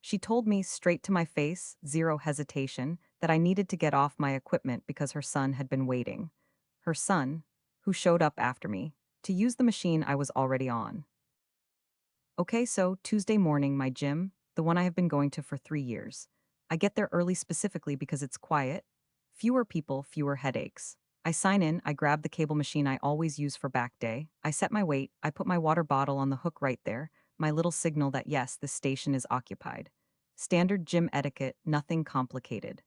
She told me straight to my face, zero hesitation, that I needed to get off my equipment because her son had been waiting. Her son, who showed up after me, to use the machine I was already on. Okay, so Tuesday morning, my gym, the one I have been going to for 3 years. I get there early specifically because it's quiet, fewer people, fewer headaches. I sign in, I grab the cable machine I always use for back day, I set my weight, I put my water bottle on the hook right there, my little signal that yes, this station is occupied. Standard gym etiquette, nothing complicated.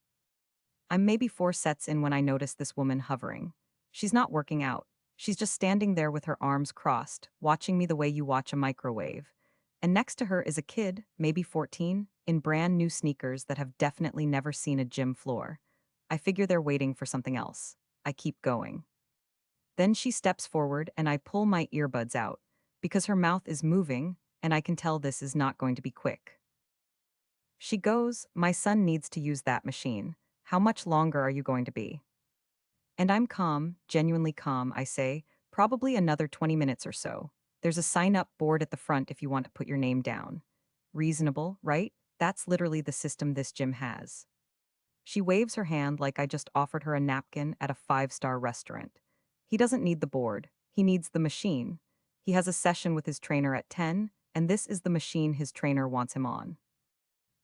I'm maybe 4 sets in when I notice this woman hovering. She's not working out. She's just standing there with her arms crossed, watching me the way you watch a microwave. And next to her is a kid, maybe 14, in brand new sneakers that have definitely never seen a gym floor. I figure they're waiting for something else. I keep going. Then she steps forward and I pull my earbuds out, because her mouth is moving, and I can tell this is not going to be quick. She goes, "My son needs to use that machine. How much longer are you going to be?" And I'm calm, genuinely calm, I say, "Probably another 20 minutes or so. There's a sign up board at the front if you want to put your name down." Reasonable, right? That's literally the system this gym has. She waves her hand like I just offered her a napkin at a five-star restaurant. He doesn't need the board, he needs the machine. He has a session with his trainer at 10, and this is the machine his trainer wants him on.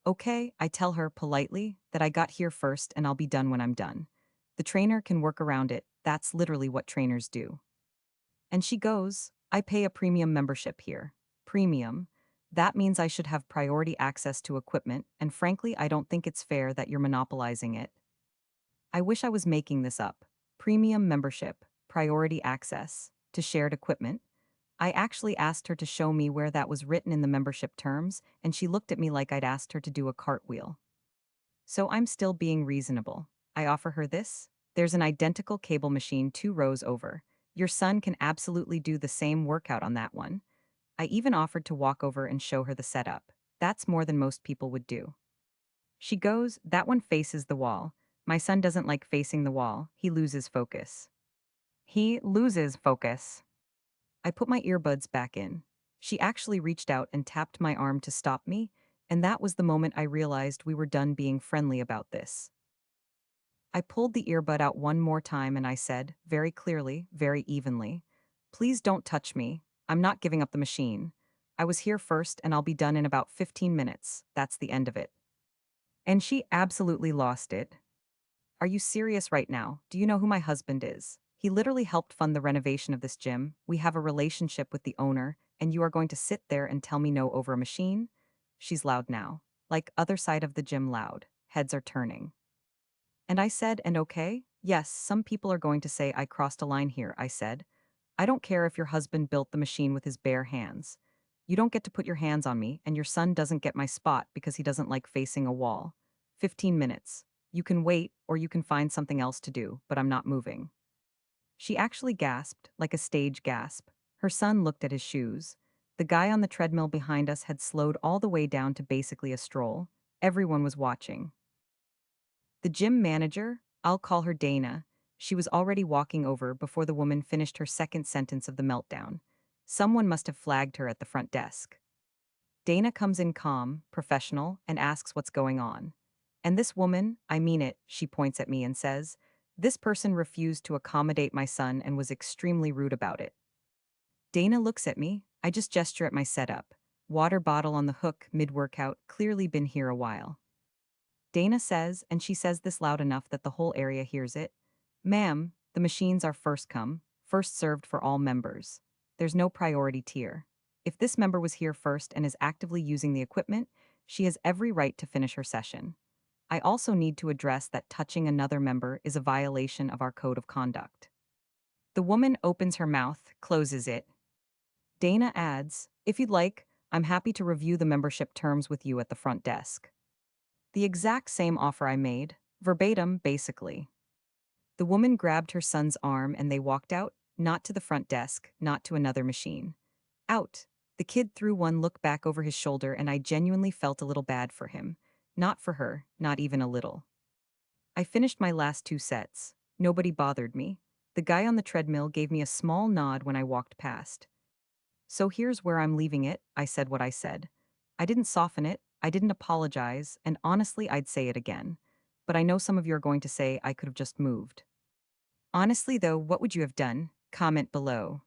Okay, I tell her politely that I got here first and I'll be done when I'm done. The trainer can work around it, that's literally what trainers do. And she goes, "I pay a premium membership here." Premium. That means I should have priority access to equipment, and frankly, I don't think it's fair that you're monopolizing it. I wish I was making this up. Premium membership, priority access, to shared equipment. I actually asked her to show me where that was written in the membership terms, and she looked at me like I'd asked her to do a cartwheel. So I'm still being reasonable. I offer her this. There's an identical cable machine 2 rows over. Your son can absolutely do the same workout on that one. I even offered to walk over and show her the setup. That's more than most people would do. She goes, "That one faces the wall. My son doesn't like facing the wall. He loses focus." He loses focus. I put my earbuds back in. She actually reached out and tapped my arm to stop me, and that was the moment I realized we were done being friendly about this. I pulled the earbud out one more time and I said, very clearly, very evenly, "Please don't touch me. I'm not giving up the machine. I was here first and I'll be done in about 15 minutes. That's the end of it." And she absolutely lost it. "Are you serious right now? Do you know who my husband is? He literally helped fund the renovation of this gym. We have a relationship with the owner, and you are going to sit there and tell me no over a machine?" She's loud now. Like other side of the gym loud. Heads are turning. And I said, "And okay? Yes, some people are going to say I crossed a line here," I said. "I don't care if your husband built the machine with his bare hands. You don't get to put your hands on me, and your son doesn't get my spot because he doesn't like facing a wall. 15 minutes. You can wait, or you can find something else to do, but I'm not moving." She actually gasped, like a stage gasp. Her son looked at his shoes. The guy on the treadmill behind us had slowed all the way down to basically a stroll. Everyone was watching. The gym manager, I'll call her Dana, she was already walking over before the woman finished her second sentence of the meltdown. Someone must have flagged her at the front desk. Dana comes in calm, professional, and asks what's going on. And this woman, I mean it, she points at me and says, "This person refused to accommodate my son and was extremely rude about it." Dana looks at me, I just gesture at my setup. Water bottle on the hook, mid-workout, clearly been here a while. Dana says, and she says this loud enough that the whole area hears it, "Ma'am, the machines are first come, first served for all members. There's no priority tier. If this member was here first and is actively using the equipment, she has every right to finish her session. I also need to address that touching another member is a violation of our code of conduct." The woman opens her mouth, closes it. Dana adds, "If you'd like, I'm happy to review the membership terms with you at the front desk." The exact same offer I made, verbatim, basically. The woman grabbed her son's arm and they walked out, not to the front desk, not to another machine. Out. The kid threw one look back over his shoulder and I genuinely felt a little bad for him. Not for her, not even a little. I finished my last 2 sets. Nobody bothered me. The guy on the treadmill gave me a small nod when I walked past. "So here's where I'm leaving it," I said what I said. I didn't soften it, I didn't apologize, and honestly, I'd say it again. But I know some of you are going to say I could have just moved. Honestly, though, what would you have done? Comment below.